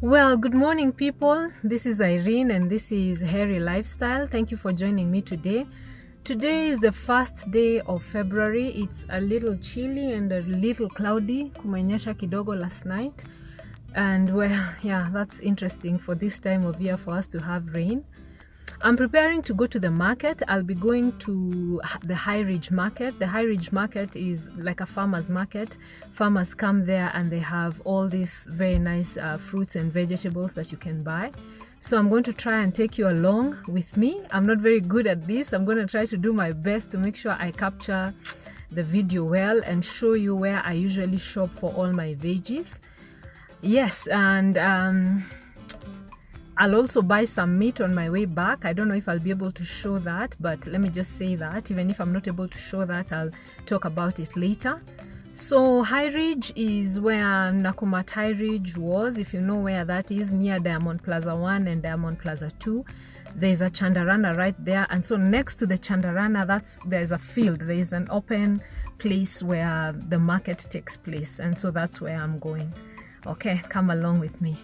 Well, good morning people. This is Irene and this is Hairy Lifestyle. Thank you for joining me today. Today is the first day of February. It's a little chilly and a little cloudy. Kumenyesha kidogo last night. And well, yeah, that's interesting for this time of year for us to have rain. I'm preparing to go to the market. I'll be going to the Highridge Market. The Highridge Market is like a farmer's market. Farmers come there and they have all these very nice fruits and vegetables that you can buy. So I'm going to try and take you along with me. I'm not very good at this. I'm going to try to do my best to make sure I capture the video well and show you where I usually shop for all my veggies. Yes, and I'll also buy some meat on my way back. I don't know if I'll be able to show that, but let me just say that even if I'm not able to show that, I'll talk about it later. So Highridge is where Nakumatt Highridge was. If you know where that is, near Diamond Plaza 1 and Diamond Plaza 2. There's a Chandarana right there, and so next to the Chandarana, there's a field. There is an open place where the market takes place, and so that's where I'm going. Okay, come along with me.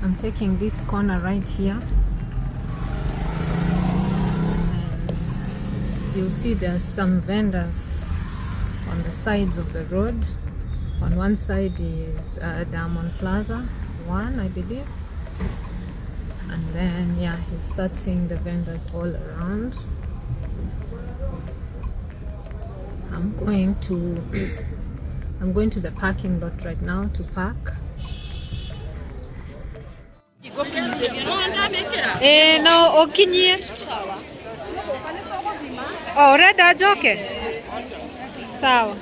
I'm taking this corner right here, and you'll see there's some vendors on the sides of the road. On one side is Diamond Plaza 1, I believe, and then yeah, you'll start seeing the vendors all around. I'm going to the parking lot right now to park. No, okinye. Oh, red joke. Sawa.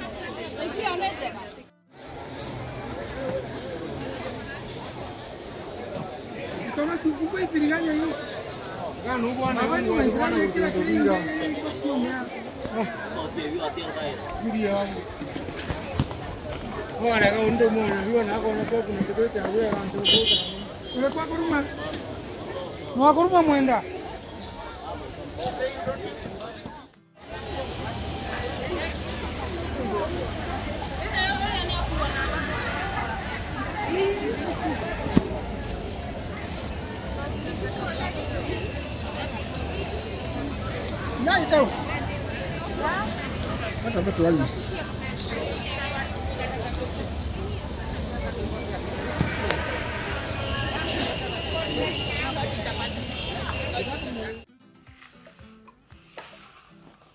Mwenda.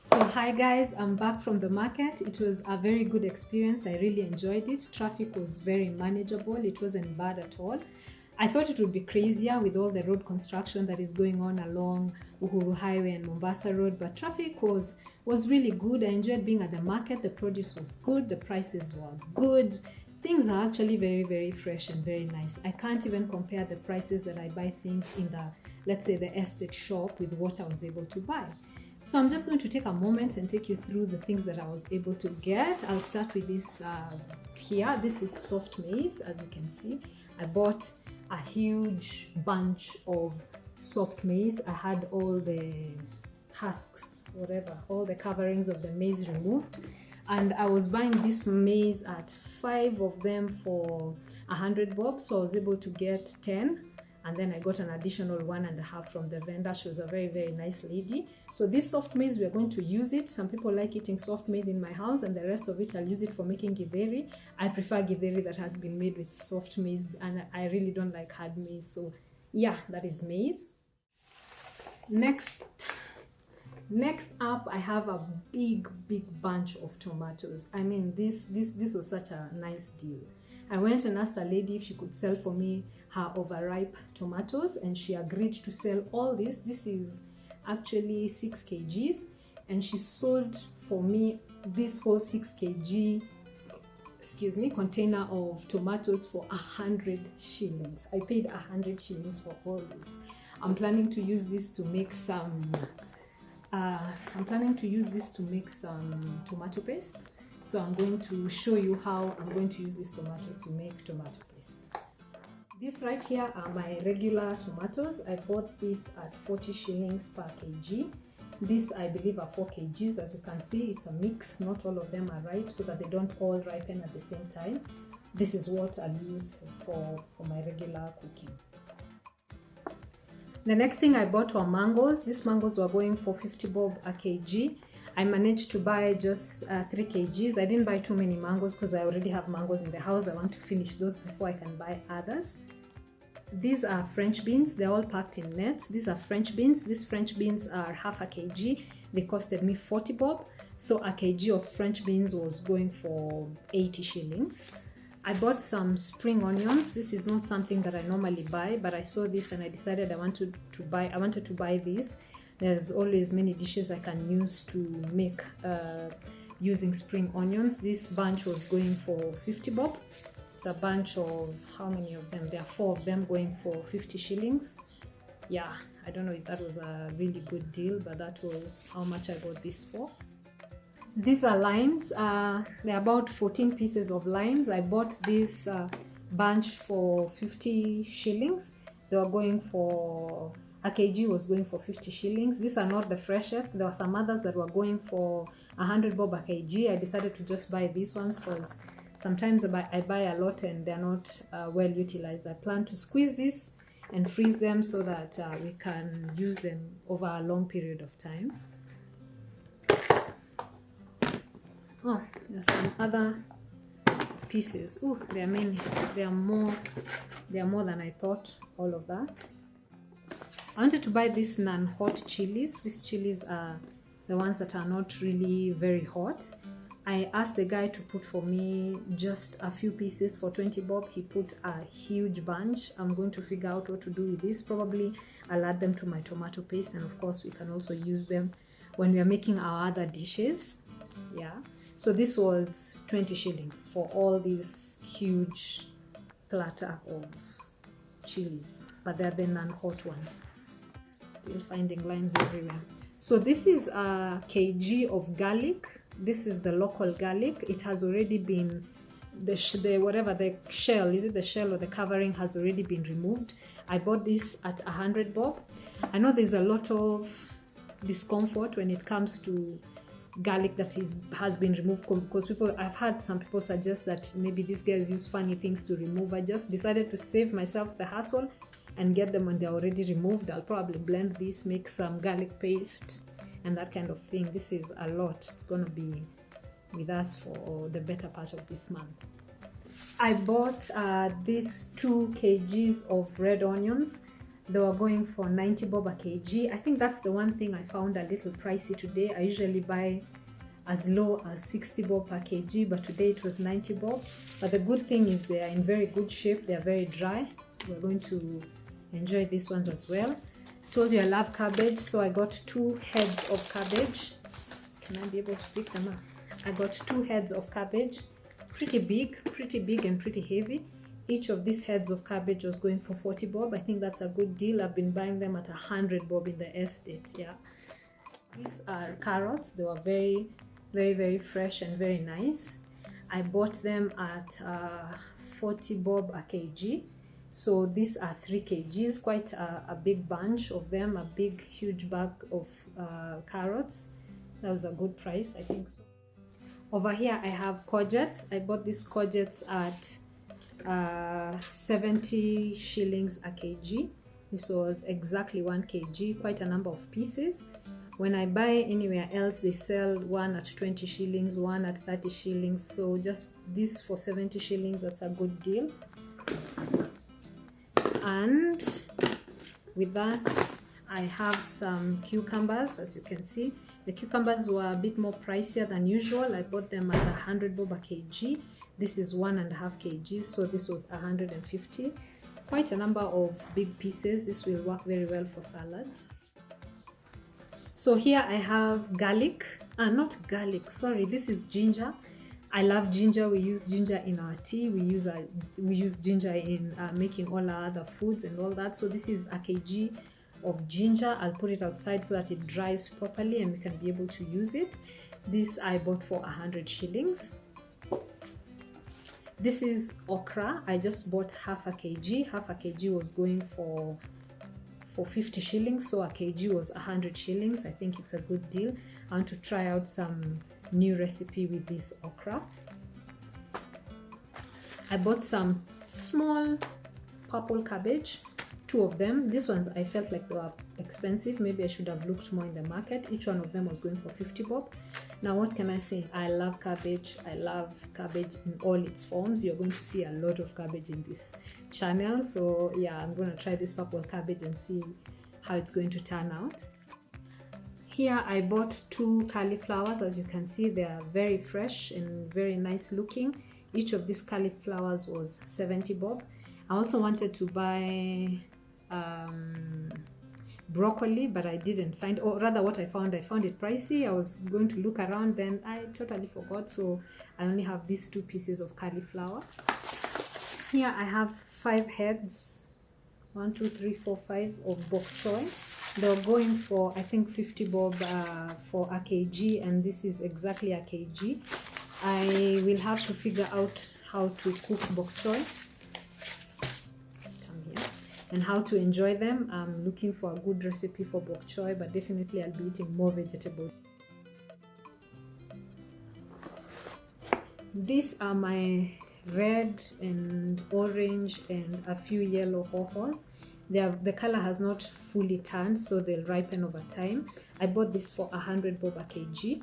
So hi guys, I'm back from the market. It was a very good experience. I really enjoyed it. Traffic was very manageable. It wasn't bad at all. I thought it would be crazier with all the road construction that is going on along Uhuru Highway and Mombasa Road, but traffic was really good. I enjoyed being at the market. The produce was good. The prices were good. Things are actually very, very fresh and very nice. I can't even compare the prices that I buy things in the, let's say, the estate shop with what I was able to buy. So I'm just going to take a moment and take you through the things that I was able to get. I'll start with this here. This is soft maize, as you can see. I bought a huge bunch of soft maize. I had all the husks, whatever, all the coverings of the maize removed. And I was buying this maize at 5 of them for 100 bob. So I was able to get 10. And then I got an additional 1.5 from the vendor. She was a very, very nice lady. So this soft maize, we are going to use it. Some people like eating soft maize in my house, and the rest of it I'll use it for making githeri. I prefer githeri that has been made with soft maize, and I really don't like hard maize. So yeah, that is maize. Next up, I have a big bunch of tomatoes. I mean, this was such a nice deal. I went and asked a lady if she could sell for me her overripe tomatoes, and she agreed to sell all this. This is actually 6 kgs, and she sold for me this whole 6 kg container of tomatoes for 100 shillings. I paid 100 shillings for all this. I'm planning to use this to make some tomato paste. So I'm going to show you how I'm going to use these tomatoes to make tomato paste. These right here are my regular tomatoes. I bought this at 40 shillings per kg. These I believe are 4 kgs. As you can see, it's a mix. Not all of them are ripe, so that they don't all ripen at the same time. This is what I'll use for my regular cooking. The next thing I bought were mangoes. These mangoes were going for 50 bob a kg. I managed to buy just 3 kgs. I didn't buy too many mangoes because I already have mangoes in the house. I want to finish those before I can buy others. These are French beans. They're all packed in nets. These are French beans. These French beans are half a kg. They costed me 40 bob. So a kg of French beans was going for 80 shillings. I bought some spring onions. This is not something that I normally buy, but I saw this and I decided I wanted to buy these. There's always many dishes I can use to make using spring onions. This bunch was going for 50 bob. It's a bunch of, how many of them? There are 4 of them going for 50 shillings. Yeah, I don't know if that was a really good deal, but that was how much I got this for. These are limes. There are about 14 pieces of limes. I bought this bunch for 50 shillings. They were going for, a kg was going for 50 shillings. These are not the freshest. There were some others that were going for 100 bob a kg. I decided to just buy these ones because sometimes I buy a lot and they're not well utilized. I plan to squeeze this and freeze them so that we can use them over a long period of time. Oh, there's some other pieces. Oh, there are many. There are more than I thought. All of that. I wanted to buy these non-hot chilies. These chilies are the ones that are not really very hot. I asked the guy to put for me just a few pieces for 20 bob. He put a huge bunch. I'm going to figure out what to do with this. Probably I'll add them to my tomato paste, and of course we can also use them when we are making our other dishes. Yeah, so this was 20 shillings for all these huge platter of chilies, but they're the non-hot ones. Still finding limes everywhere. So this is a kg of garlic. This is the local garlic. It has already been, the shell, is it the shell or the covering has already been removed. I bought this at 100 bob. I know there's a lot of discomfort when it comes to garlic that has been removed, because I've had some people suggest that maybe these guys use funny things to remove. I just decided to save myself the hassle and get them when they're already removed. I'll probably blend this, make some garlic paste and that kind of thing. This is a lot. It's gonna be with us for the better part of this month. I bought these 2 kgs of red onions. They were going for 90 bob a kg. I think that's the one thing I found a little pricey today. I usually buy as low as 60 bob per kg, but today it was 90 bob. But the good thing is they are in very good shape. They are very dry. We're going to enjoy these ones as well. I told you I love cabbage, so I got 2 heads of cabbage. Can I be able to pick them up? I got 2 heads of cabbage. Pretty big and pretty heavy. Each of these heads of cabbage was going for 40 bob. I think that's a good deal. I've been buying them at 100 bob in the estate. Yeah. These are carrots. They were very, very, very fresh and very nice. I bought them at 40 bob a kg. So these are 3 kgs, quite a big bunch of them, a big, huge bag of carrots. That was a good price, I think so. Over here I have courgettes. I bought these courgettes at 70 shillings a kg. This was exactly 1 kg, quite a number of pieces. When I buy anywhere else, they sell one at 20 shillings, one at 30 shillings. So just this for 70 shillings, that's a good deal. And with that, I have some cucumbers. As you can see, the cucumbers were a bit more pricier than usual. I bought them at 100 bob a kg. This is 1.5 kgs, so this was 150. Quite a number of big pieces. This will work very well for salads. So here I have garlic. Not garlic, sorry, this is ginger. I love ginger. We use ginger in our tea. We use ginger in making all our other foods and all that. So this is a kg of ginger. I'll put it outside so that it dries properly and we can be able to use it. This I bought for 100 shillings. This is okra. I just bought half a kg. Half a kg was going for 50 shillings, so a kg was 100 shillings. I think it's a good deal. I want to try out some new recipe with this okra. I bought some small purple cabbage, 2 of them. These ones I felt like they were expensive. Maybe I should have looked more in the market. Each one of them was going for 50 bob. Now what can I say? I love cabbage. I love cabbage in all its forms. You're going to see a lot of cabbage in this channel. So yeah, I'm going to try this purple cabbage and see how it's going to turn out. Here I bought 2 cauliflowers. As you can see, they are very fresh and very nice looking. Each of these cauliflowers was 70 bob. I also wanted to buy broccoli, but I didn't find, or rather what I found it pricey. I was going to look around, then I totally forgot, so I only have these 2 pieces of cauliflower. Here I have 5 heads, 1, 2, 3, 4, 5 of bok choy. They're going for, I think, 50 bob for a kg, and this is exactly a kg. I will have to figure out how to cook bok choy and how to enjoy them. I'm looking for a good recipe for bok choy, but definitely I'll be eating more vegetables. These are my red and orange and a few yellow hohos. The color has not fully turned, so they'll ripen over time. I bought this for 100 bob a kg.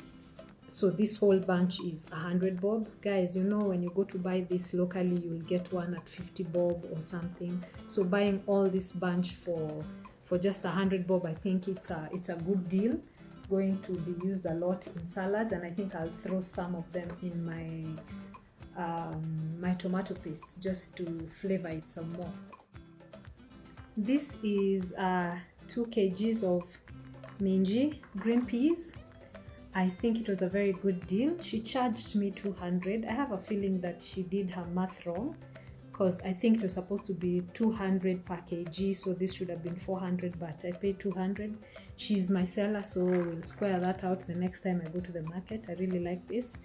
So this whole bunch is 100 bob. Guys, you know, when you go to buy this locally, you'll get one at 50 bob or something. So buying all this bunch for just 100 bob, I think it's a good deal. It's going to be used a lot in salads, and I think I'll throw some of them in my tomato paste just to flavor it some more. This is 2 kgs of minji green peas. I think it was a very good deal. She charged me 200. I have a feeling that she did her math wrong, because I think it was supposed to be 200 per kg, so this should have been 400, but I paid 200. She's my seller, so we'll square that out the next time I go to the market. I really like this.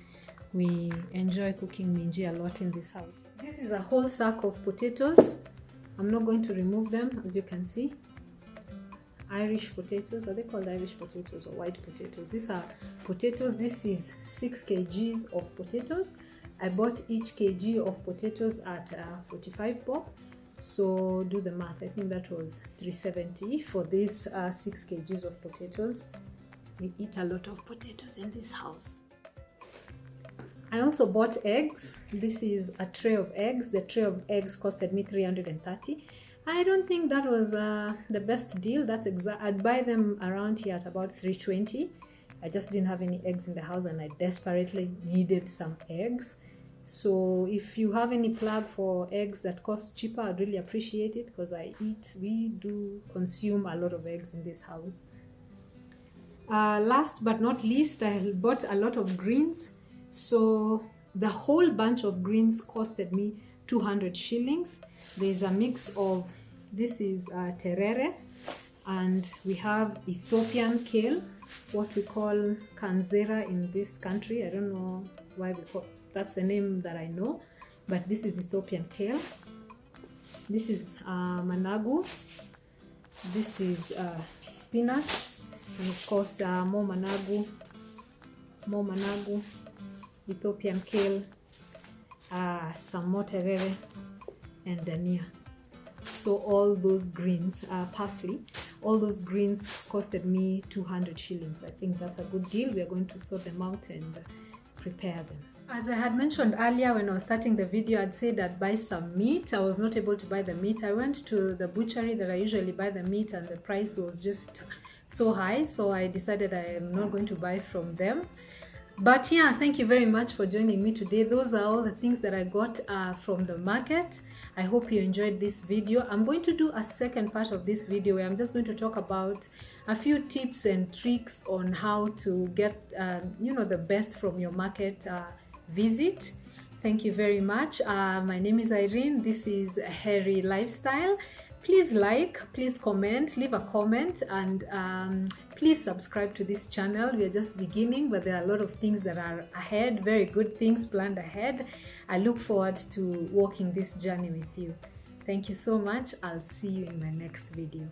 We enjoy cooking minji a lot in this house. This is a whole sack of potatoes. I'm not going to remove them, as you can see. Irish potatoes. Are they called Irish potatoes or white potatoes? These are potatoes. This is 6 kgs of potatoes. I bought each kg of potatoes at 45 bob. So do the math. I think that was 370 for this 6 kgs of potatoes. We eat a lot of potatoes in this house. I also bought eggs. This is a tray of eggs. The tray of eggs costed me 330. I don't think that was the best deal. That's I'd buy them around here at about 320. I just didn't have any eggs in the house, and I desperately needed some eggs. So if you have any plug for eggs that cost cheaper, I'd really appreciate it, because we do consume a lot of eggs in this house. Last but not least, I bought a lot of greens. So the whole bunch of greens costed me 200 shillings. There's a mix of, this is terere, and we have Ethiopian kale, what we call kanzera in this country. I don't know why we call, that's the name that I know, but this is Ethiopian kale. This is managu. This is spinach, and of course more managu, Ethiopian kale, some more terere, and dania. So all those greens, parsley, all those greens costed me 200 shillings. I think that's a good deal. We are going to sort them out and prepare them. As I had mentioned earlier when I was starting the video, I'd said I'd buy some meat. I was not able to buy the meat. I went to the butchery that I usually buy the meat, and the price was just so high, so I decided I am not going to buy from them. But yeah, thank you very much for joining me today. Those are all the things that I got from the market. I hope you enjoyed this video. I'm going to do a second part of this video where I'm just going to talk about a few tips and tricks on how to get the best from your market visit. Thank you very much. My name is Irene. This is Highridge Lifestyle, Please like, please comment, leave a comment, and please subscribe to this channel. We are just beginning, but there are a lot of things that are ahead, very good things planned ahead. I look forward to walking this journey with you. Thank you so much. I'll see you in my next video.